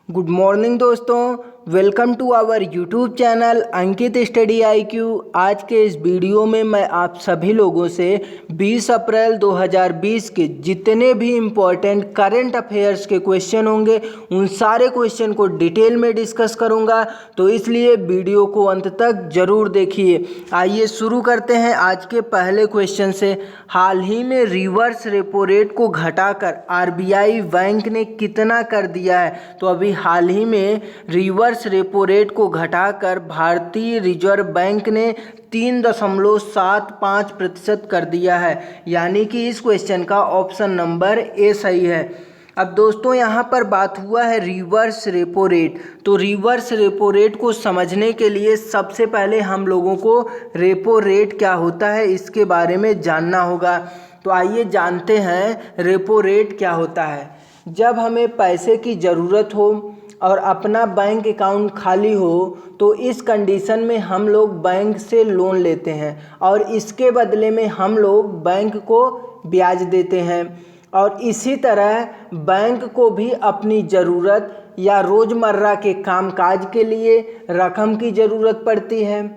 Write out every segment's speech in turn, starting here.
Good morning दोस्तों, welcome to our YouTube channel Ankit study IQ। आज के इस वीडियो में मैं आप सभी लोगों से 20 अप्रैल 2020 के जितने भी इम्पोर्टेंट करंट अफेयर्स के क्वेश्चन होंगे उन सारे क्वेश्चन को डिटेल में डिस्कस करूंगा, तो इसलिए वीडियो को अंत तक ज़रूर देखिए। आइए शुरू करते हैं आज के पहले क्वेश्चन से। हाल ही में रिवर्स रेपो रेट को घटाकर RBI बैंक ने कितना कर दिया है? तो अभी हाल ही में रिवर्स रेपो रेट को घटाकर भारतीय रिजर्व बैंक ने 3.75% कर दिया है, यानी कि इस क्वेश्चन का ऑप्शन नंबर ए सही है। अब दोस्तों यहाँ पर बात हुआ है रिवर्स रेपो रेट, तो रिवर्स रेपो रेट को समझने के लिए सबसे पहले हम लोगों को रेपो रेट क्या होता है इसके बारे में जानना होगा। तो आइए जानते हैं रेपो रेट क्या होता है। जब हमें पैसे की ज़रूरत हो और अपना बैंक अकाउंट खाली हो तो इस कंडीशन में हम लोग बैंक से लोन लेते हैं और इसके बदले में हम लोग बैंक को ब्याज देते हैं। और इसी तरह बैंक को भी अपनी ज़रूरत या रोज़मर्रा के कामकाज के लिए रकम की ज़रूरत पड़ती है,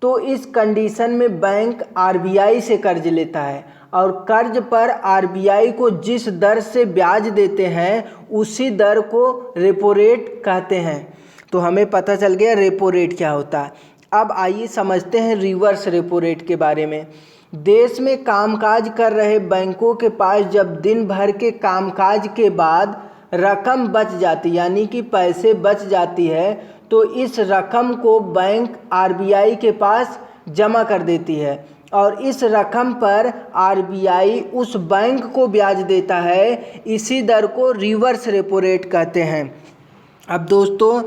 तो इस कंडीशन में बैंक RBI से कर्ज लेता है और कर्ज पर RBI को जिस दर से ब्याज देते हैं उसी दर को रेपो रेट कहते हैं। तो हमें पता चल गया रेपो रेट क्या होता है। अब आइए समझते हैं रिवर्स रेपो रेट के बारे में। देश में कामकाज कर रहे बैंकों के पास जब दिन भर के कामकाज के बाद रकम बच जाती, यानी कि पैसे बच जाती है, तो इस रकम को बैंक RBI के पास जमा कर देती है और इस रकम पर RBI उस बैंक को ब्याज देता है। इसी दर को रिवर्स रेपो रेट कहते हैं। अब दोस्तों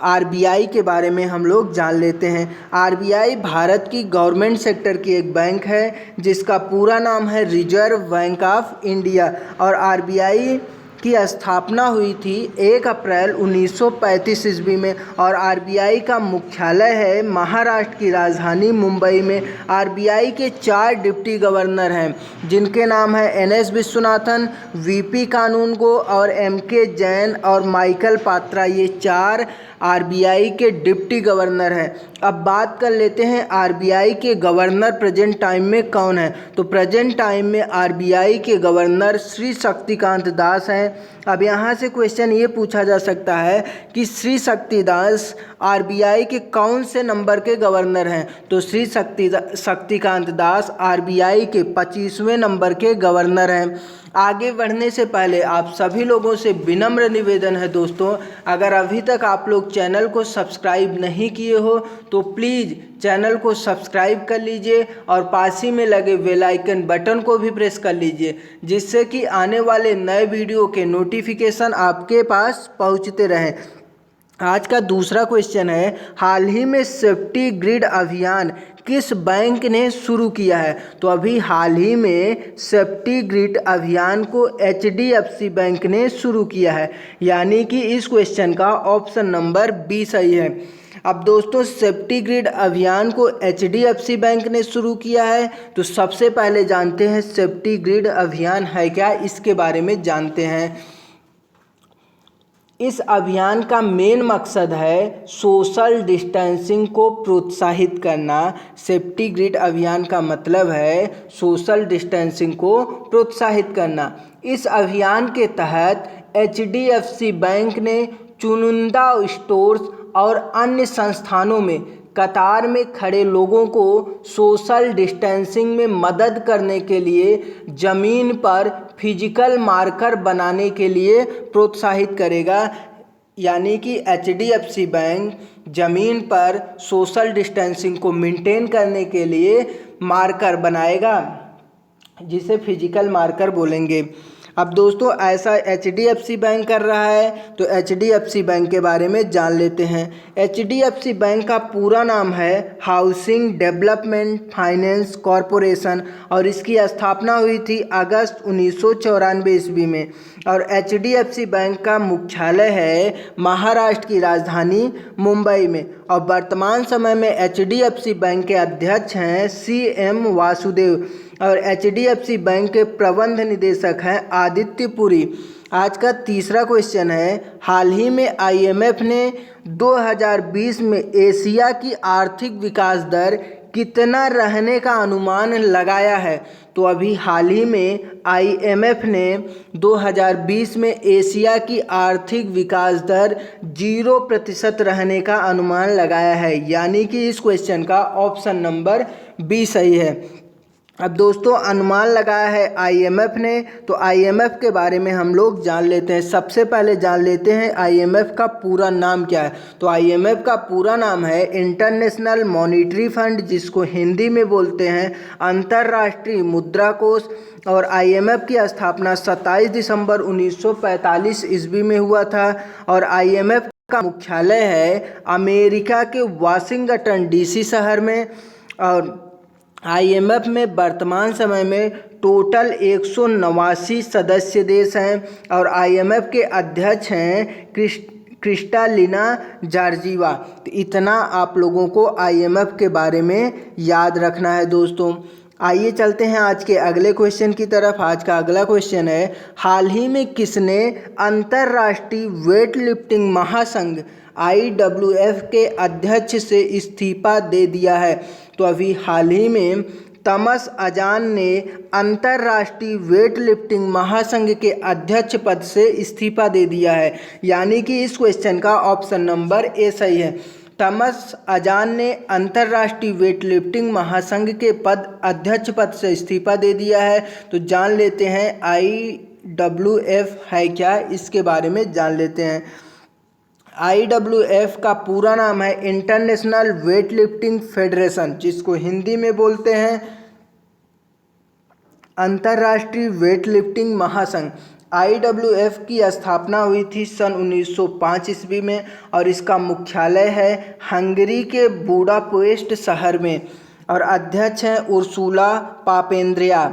RBI के बारे में हम लोग जान लेते हैं। RBI भारत की गवर्नमेंट सेक्टर की एक बैंक है जिसका पूरा नाम है रिजर्व बैंक ऑफ इंडिया और RBI की स्थापना हुई थी 1 अप्रैल 1935 ईस्वी में और RBI का मुख्यालय है महाराष्ट्र की राजधानी मुंबई में। RBI के 4 डिप्टी गवर्नर हैं जिनके नाम है NS विश्वनाथन, VP कानूनगो और MK जैन और माइकल पात्रा। ये 4 RBI के डिप्टी गवर्नर हैं। अब बात कर लेते हैं RBI के गवर्नर प्रेजेंट टाइम में कौन है। तो प्रेजेंट टाइम में RBI के गवर्नर श्री शक्तिकांत दास हैं। अब यहाँ से क्वेश्चन ये पूछा जा सकता है कि श्री शक्तिदास RBI के कौन से नंबर के गवर्नर हैं। तो श्री शक्तिकांत दास RBI के 25वें नंबर के गवर्नर हैं। आगे बढ़ने से पहले आप सभी लोगों से विनम्र निवेदन है दोस्तों, अगर अभी तक आप लोग चैनल को सब्सक्राइब नहीं किए हो तो प्लीज़ चैनल को सब्सक्राइब कर लीजिए और पास ही में लगे बेल आइकन बटन को भी प्रेस कर लीजिए, जिससे कि आने वाले नए वीडियो के नोटिफिकेशन आपके पास पहुंचते रहें। आज का दूसरा क्वेश्चन है, हाल ही में सेफ्टी ग्रिड अभियान किस बैंक ने शुरू किया है। तो अभी हाल ही में सेफ्टी ग्रिड अभियान को HDFC बैंक ने शुरू किया है, यानी कि इस क्वेश्चन का ऑप्शन नंबर बी सही है। अब दोस्तों सेफ्टी ग्रिड अभियान को HDFC बैंक ने शुरू किया है, तो सबसे पहले जानते हैं सेफ्टी ग्रिड अभियान है क्या, इसके बारे में जानते हैं। इस अभियान का मेन मकसद है सोशल डिस्टेंसिंग को प्रोत्साहित करना। सेफ्टी ग्रिड अभियान का मतलब है सोशल डिस्टेंसिंग को प्रोत्साहित करना। इस अभियान के तहत HDFC बैंक ने चुनिंदा स्टोर्स और अन्य संस्थानों में कतार में खड़े लोगों को सोशल डिस्टेंसिंग में मदद करने के लिए ज़मीन पर फिजिकल मार्कर बनाने के लिए प्रोत्साहित करेगा, यानी कि HDFC बैंक ज़मीन पर सोशल डिस्टेंसिंग को मेंटेन करने के लिए मार्कर बनाएगा, जिसे फिजिकल मार्कर बोलेंगे। अब दोस्तों ऐसा HDFC बैंक कर रहा है, तो HDFC बैंक के बारे में जान लेते हैं। HDFC बैंक का पूरा नाम है हाउसिंग डेवलपमेंट फाइनेंस कॉरपोरेशन और इसकी स्थापना हुई थी अगस्त 1994 ईस्वी में और HDFC बैंक का मुख्यालय है महाराष्ट्र की राजधानी मुंबई में और वर्तमान समय में HDFC बैंक के अध्यक्ष हैं CM वासुदेव और HDFC बैंक के प्रबंध निदेशक हैं आदित्य पुरी। आज का तीसरा क्वेश्चन है, हाल ही में आईएमएफ ने 2020 में एशिया की आर्थिक विकास दर कितना रहने का अनुमान लगाया है। तो अभी हाल ही में आईएमएफ ने 2020 में एशिया की आर्थिक विकास दर 0% रहने का अनुमान लगाया है, यानी कि इस क्वेश्चन का ऑप्शन नंबर बी सही है। अब दोस्तों अनुमान लगाया है आईएमएफ ने, तो आईएमएफ के बारे में हम लोग जान लेते हैं। सबसे पहले जान लेते हैं आईएमएफ का पूरा नाम क्या है। तो आईएमएफ का पूरा नाम है इंटरनेशनल मॉनिटरी फंड, जिसको हिंदी में बोलते हैं अंतर्राष्ट्रीय मुद्रा कोष। और आईएमएफ की स्थापना 27 दिसंबर 1945 ईस्वी में हुआ था। और आईएमएफ का मुख्यालय है अमेरिका के वाशिंगटन डीसी शहर में। और आईएमएफ में वर्तमान समय में टोटल 189 सदस्य देश हैं। और आईएमएफ के अध्यक्ष हैं क्रिस्टालिना जॉर्जिवा। तो इतना आप लोगों को आईएमएफ के बारे में याद रखना है दोस्तों। आइए चलते हैं आज के अगले क्वेश्चन की तरफ। आज का अगला क्वेश्चन है, हाल ही में किसने अंतर्राष्ट्रीय वेट लिफ्टिंग महासंघ IWF के अध्यक्ष से इस्तीफा दे दिया है। तो अभी हाल ही में तमस अजान ने अंतर्राष्ट्रीय वेट लिफ्टिंग महासंघ के अध्यक्ष पद से इस्तीफा दे दिया है, यानी कि इस क्वेश्चन का ऑप्शन नंबर ए सही है। तमस अजान ने अंतर्राष्ट्रीय वेट लिफ्टिंग महासंघ के अध्यक्ष पद से इस्तीफा दे दिया है। तो जान लेते हैं IWF है क्या, इसके बारे में जान लेते हैं। IWF का पूरा नाम है इंटरनेशनल वेट लिफ्टिंग फेडरेशन, जिसको हिंदी में बोलते हैं अंतर्राष्ट्रीय वेट लिफ्टिंग महासंघ। IWF की स्थापना हुई थी सन 1905 ईस्वी में। और इसका मुख्यालय है हंगरी के बुडापेस्ट शहर में। और अध्यक्ष हैं उर्सुला पापेंद्रिया।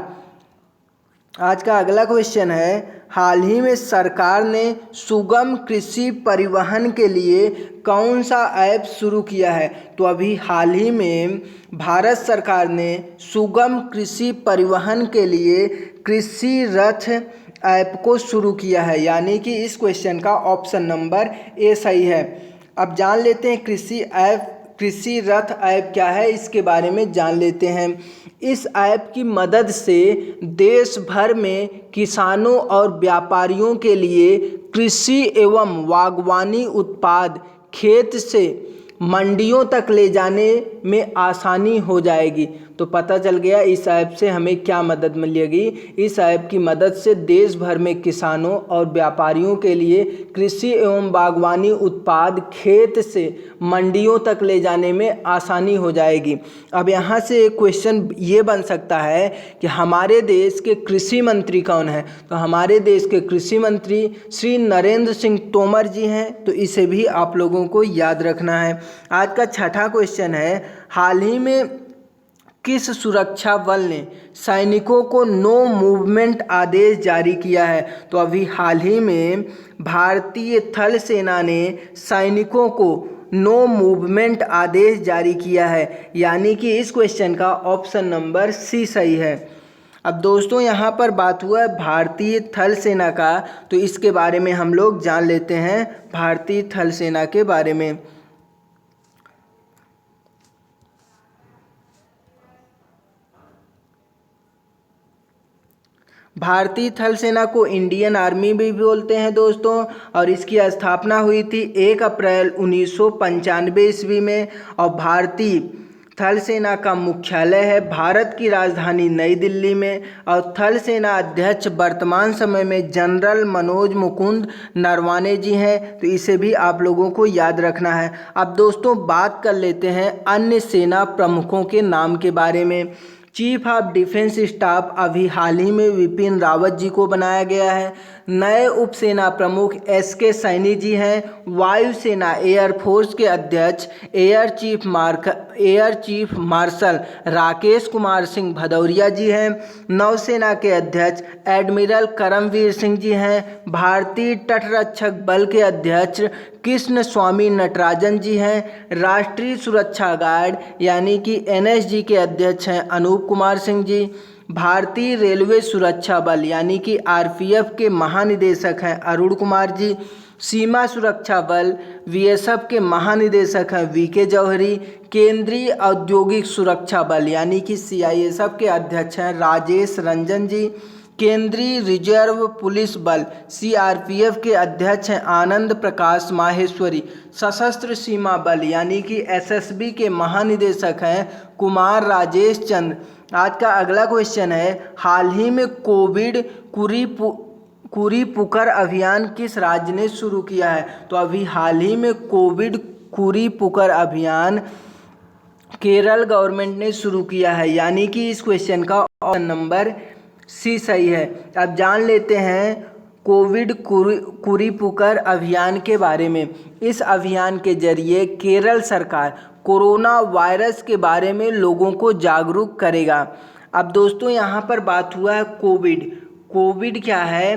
आज का अगला क्वेश्चन है, हाल ही में सरकार ने सुगम कृषि परिवहन के लिए कौन सा ऐप शुरू किया है। तो अभी हाल ही में भारत सरकार ने सुगम कृषि परिवहन के लिए कृषि रथ ऐप को शुरू किया है, यानी कि इस क्वेश्चन का ऑप्शन नंबर ए सही है। अब जान लेते हैं कृषि रथ ऐप क्या है, इसके बारे में जान लेते हैं। इस ऐप की मदद से देश भर में किसानों और व्यापारियों के लिए कृषि एवं बागवानी उत्पाद खेत से मंडियों तक ले जाने में आसानी हो जाएगी। तो पता चल गया इस ऐप से हमें क्या मदद मिलेगी। इस ऐप की मदद से देश भर में किसानों और व्यापारियों के लिए कृषि एवं बागवानी उत्पाद खेत से मंडियों तक ले जाने में आसानी हो जाएगी। अब यहाँ से एक क्वेश्चन ये बन सकता है कि हमारे देश के कृषि मंत्री कौन हैं। तो हमारे देश के कृषि मंत्री श्री नरेंद्र सिंह तोमर जी हैं। तो इसे भी आप लोगों को याद रखना है। आज का छठा क्वेश्चन है, हाल ही में किस सुरक्षा बल ने सैनिकों को नो मूवमेंट आदेश जारी किया है। तो अभी हाल ही में भारतीय थल सेना ने सैनिकों को नो मूवमेंट आदेश जारी किया है, यानी कि इस क्वेश्चन का ऑप्शन नंबर सी सही है। अब दोस्तों यहाँ पर बात हुआ है भारतीय थल सेना का, तो इसके बारे में हम लोग जान लेते हैं भारतीय थल सेना के बारे में। भारतीय थल सेना को इंडियन आर्मी भी बोलते हैं दोस्तों। और इसकी स्थापना हुई थी 1 अप्रैल 1995 ईस्वी में। और भारतीय थल सेना का मुख्यालय है भारत की राजधानी नई दिल्ली में। और थल सेना अध्यक्ष वर्तमान समय में जनरल मनोज मुकुंद नरवाने जी हैं। तो इसे भी आप लोगों को याद रखना है। अब दोस्तों बात कर लेते हैं अन्य सेना प्रमुखों के नाम के बारे में। चीफ ऑफ डिफेंस स्टाफ अभी हाल ही में विपिन रावत जी को बनाया गया है। नए उपसेना प्रमुख SK सैनी जी हैं। वायुसेना एयरफोर्स के अध्यक्ष air chief marshal Rakesh Kumar Singh Bhadauria ji हैं। नौसेना के अध्यक्ष एडमिरल करमवीर सिंह जी हैं। भारतीय तटरक्षक बल के अध्यक्ष कृष्ण स्वामी नटराजन जी हैं। राष्ट्रीय सुरक्षा गार्ड यानी कि NSG के अध्यक्ष हैं अनूप कुमार सिंह जी। भारतीय रेलवे सुरक्षा बल यानी कि आरपीएफ के महानिदेशक हैं अरुण कुमार जी। सीमा सुरक्षा बल बीएसएफ के महानिदेशक हैं वीके जौहरी। केंद्रीय औद्योगिक सुरक्षा बल यानी कि सीआईएसएफ के अध्यक्ष हैं राजेश रंजन जी। केंद्रीय रिजर्व पुलिस बल सीआरपीएफ के अध्यक्ष हैं आनंद प्रकाश माहेश्वरी। सशस्त्र सीमा बल यानी कि एसएसबी के महानिदेशक हैं कुमार राजेश चंद्र। आज का अगला क्वेश्चन है, हाल ही में कोविड कूरी पुकर अभियान किस राज्य ने शुरू किया है? तो अभी हाल ही में कोविड कूरी पुकर अभियान केरल गवर्नमेंट ने शुरू किया है, यानी कि इस क्वेश्चन का ऑप्शन नंबर सी सही है। अब जान लेते हैं कोविड कूरी पुकर अभियान के बारे में। इस अभियान के जरिए केरल सरकार कोरोना वायरस के बारे में लोगों को जागरूक करेगा। अब दोस्तों यहाँ पर बात हुआ है कोविड क्या है?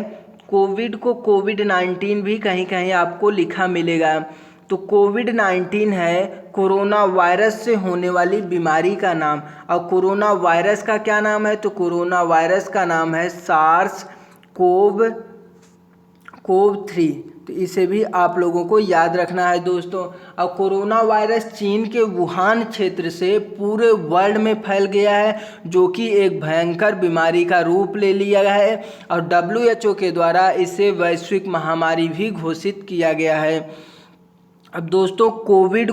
कोविड को कोविड-19 भी कहीं कहीं आपको लिखा मिलेगा। तो कोविड-19 है कोरोना वायरस से होने वाली बीमारी का नाम। और कोरोना वायरस का क्या नाम है? तो कोरोना वायरस का नाम है सार्स कोव 3। तो इसे भी आप लोगों को याद रखना है दोस्तों। और कोरोना वायरस चीन के वुहान क्षेत्र से पूरे वर्ल्ड में फैल गया है, जो कि एक भयंकर बीमारी का रूप ले लिया है और WHO के द्वारा इसे वैश्विक महामारी भी घोषित किया गया है। अब दोस्तों कोविड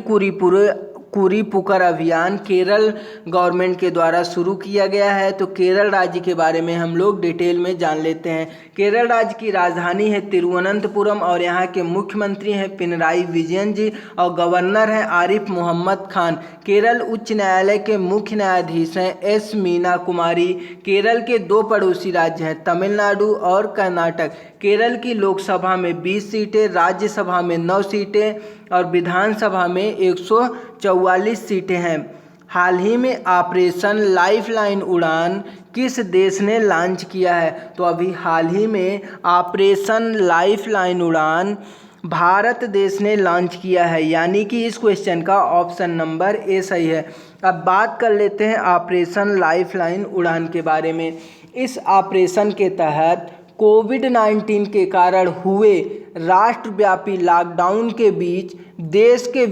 कूरी पुकर अभियान केरल गवर्नमेंट के द्वारा शुरू किया गया है। तो केरल राज्य के बारे में हम लोग डिटेल में जान लेते हैं। केरल राज्य की राजधानी है तिरुवनंतपुरम और यहाँ के मुख्यमंत्री हैं पिनराई विजयन जी और गवर्नर हैं आरिफ मोहम्मद खान। केरल उच्च न्यायालय के मुख्य न्यायाधीश हैं एस मीना कुमारी। केरल के 2 पड़ोसी राज्य हैं तमिलनाडु और कर्नाटक। केरल की लोकसभा में 20 सीटें, राज्यसभा में 9 सीटें और विधानसभा में 144 सीटें हैं। हाल ही में ऑपरेशन लाइफलाइन उड़ान किस देश ने लॉन्च किया है? तो अभी हाल ही में ऑपरेशन लाइफलाइन उड़ान भारत देश ने लॉन्च किया है, यानी कि इस क्वेश्चन का ऑप्शन नंबर ए सही है। अब बात कर लेते हैं ऑपरेशन लाइफलाइन उड़ान के बारे में। इस ऑपरेशन के तहत कोविड-19 के कारण हुए राष्ट्रव्यापी लॉकडाउन के बीच देश के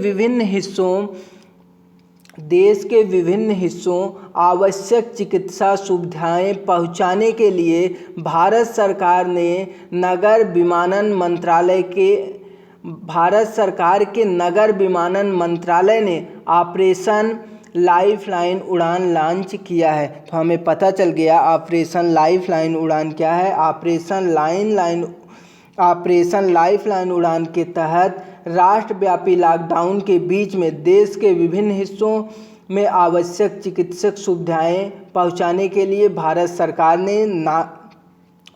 विभिन्न हिस्सों आवश्यक चिकित्सा सुविधाएं पहुंचाने के लिए भारत सरकार के नगर विमानन मंत्रालय ने ऑपरेशन लाइफलाइन उड़ान लॉन्च किया है। तो हमें पता चल गया ऑपरेशन लाइफलाइन उड़ान क्या है। ऑपरेशन लाइफलाइन उड़ान के तहत राष्ट्रव्यापी लॉकडाउन के बीच में देश के विभिन्न हिस्सों में आवश्यक चिकित्सक सुविधाएं पहुंचाने के लिए भारत सरकार ने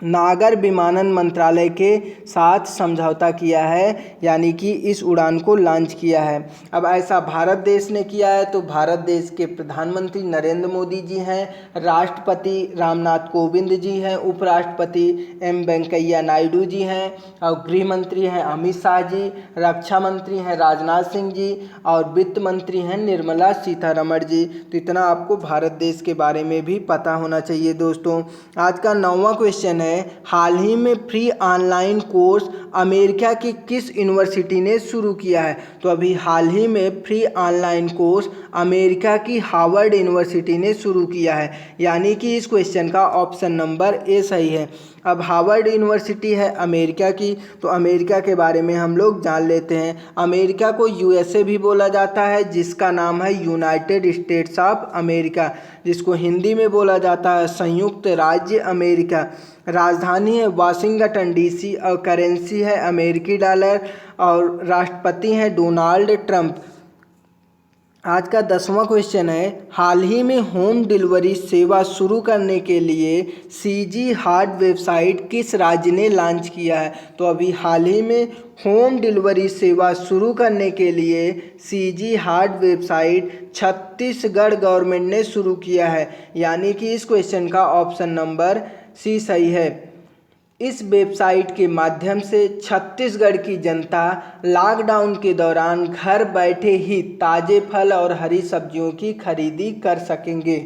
नागर विमानन मंत्रालय के साथ समझौता किया है, यानी कि इस उड़ान को लॉन्च किया है। अब ऐसा भारत देश ने किया है तो भारत देश के प्रधानमंत्री नरेंद्र मोदी जी हैं, राष्ट्रपति रामनाथ कोविंद जी हैं, उपराष्ट्रपति एम वेंकैया नायडू जी हैं और गृह मंत्री हैं अमित शाह जी, रक्षा मंत्री हैं राजनाथ सिंह जी और वित्त मंत्री हैं निर्मला सीतारमण जी। तो इतना आपको भारत देश के बारे में भी पता होना चाहिए दोस्तों। आज का 9वां क्वेश्चन है, हाल ही में फ्री ऑनलाइन कोर्स अमेरिका की किस यूनिवर्सिटी ने शुरू किया है? तो अभी हाल ही में फ्री ऑनलाइन कोर्स अमेरिका की हार्वर्ड यूनिवर्सिटी ने शुरू किया है, यानी कि इस क्वेश्चन का ऑप्शन नंबर ए सही है। अब हार्वर्ड यूनिवर्सिटी है अमेरिका की, तो अमेरिका के बारे में हम लोग जान लेते हैं। अमेरिका को यूएसए भी बोला जाता है, जिसका नाम है यूनाइटेड स्टेट्स ऑफ अमेरिका, जिसको हिंदी में बोला जाता है संयुक्त राज्य अमेरिका। राजधानी है वाशिंगटन डीसी और करेंसी है अमेरिकी डॉलर और राष्ट्रपति हैं डोनाल्ड ट्रंप। आज का 10वां क्वेश्चन है, हाल ही में होम डिलीवरी सेवा शुरू करने के लिए सीजी हार्ट वेबसाइट किस राज्य ने लॉन्च किया है? तो अभी हाल ही में होम डिलीवरी सेवा शुरू करने के लिए CG heart website Chhattisgarh government ने शुरू किया है, यानी कि इस क्वेश्चन का ऑप्शन नंबर सी सही है। इस वेबसाइट के माध्यम से छत्तीसगढ़ की जनता लॉकडाउन के दौरान घर बैठे ही ताज़े फल और हरी सब्जियों की खरीदी कर सकेंगे।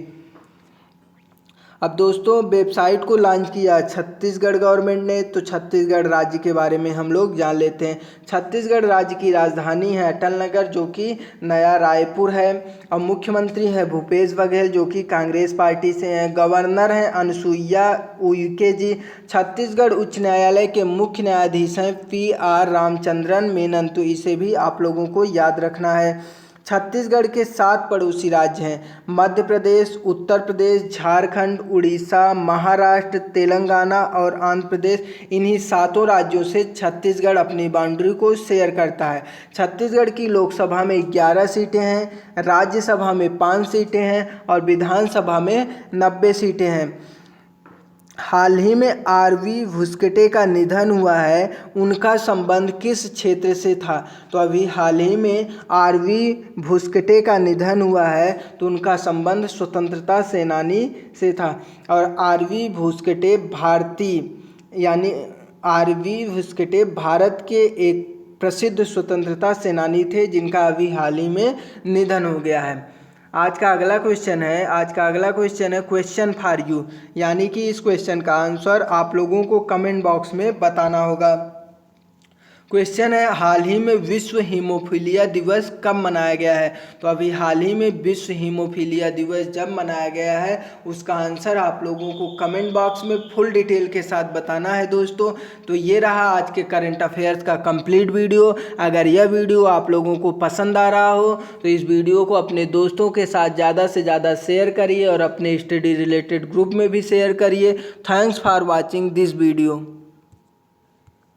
अब दोस्तों वेबसाइट को लॉन्च किया छत्तीसगढ़ गवर्नमेंट ने, तो छत्तीसगढ़ राज्य के बारे में हम लोग जान लेते हैं। छत्तीसगढ़ राज्य की राजधानी है अटल नगर, जो कि नया रायपुर है। और मुख्यमंत्री है भूपेश बघेल, जो कि कांग्रेस पार्टी से हैं। गवर्नर हैं अनुसुईया उइके जी। छत्तीसगढ़ उच्च न्यायालय के मुख्य न्यायाधीश हैं PR रामचंद्रन मेनन, तो इसे भी आप लोगों को याद रखना है। छत्तीसगढ़ के 7 पड़ोसी राज्य हैं, मध्य प्रदेश, उत्तर प्रदेश, झारखंड, उड़ीसा, महाराष्ट्र, तेलंगाना और आंध्र प्रदेश। इन्हीं 7 राज्यों से छत्तीसगढ़ अपनी बाउंड्री को शेयर करता है। छत्तीसगढ़ की लोकसभा में 11 सीटें हैं, राज्यसभा में 5 सीटें हैं और विधानसभा में 90 सीटें हैं। हाल ही में RV भुसकटे का निधन हुआ है, उनका संबंध किस क्षेत्र से था? तो अभी हाल ही में RV भुसकटे का निधन हुआ है, तो उनका संबंध स्वतंत्रता सेनानी से था। और RV भुसकटे भुसकटे भारत के एक प्रसिद्ध स्वतंत्रता सेनानी थे, जिनका अभी हाल ही में निधन हो गया है। आज का अगला क्वेश्चन है क्वेश्चन फॉर यू, यानी कि इस क्वेश्चन का आंसर आप लोगों को कमेंट बॉक्स में बताना होगा। क्वेश्चन है हाल ही में विश्व हीमोफीलिया दिवस कब मनाया गया है? तो अभी हाल ही में विश्व हीमोफीलिया दिवस जब मनाया गया है, उसका आंसर आप लोगों को कमेंट बॉक्स में फुल डिटेल के साथ बताना है दोस्तों। तो ये रहा आज के करंट अफेयर्स का कंप्लीट वीडियो। अगर यह वीडियो आप लोगों को पसंद आ रहा हो तो इस वीडियो को अपने दोस्तों के साथ ज़्यादा से ज़्यादा शेयर करिए और अपने स्टडी रिलेटेड ग्रुप में भी शेयर करिए। Thanks for watching this video.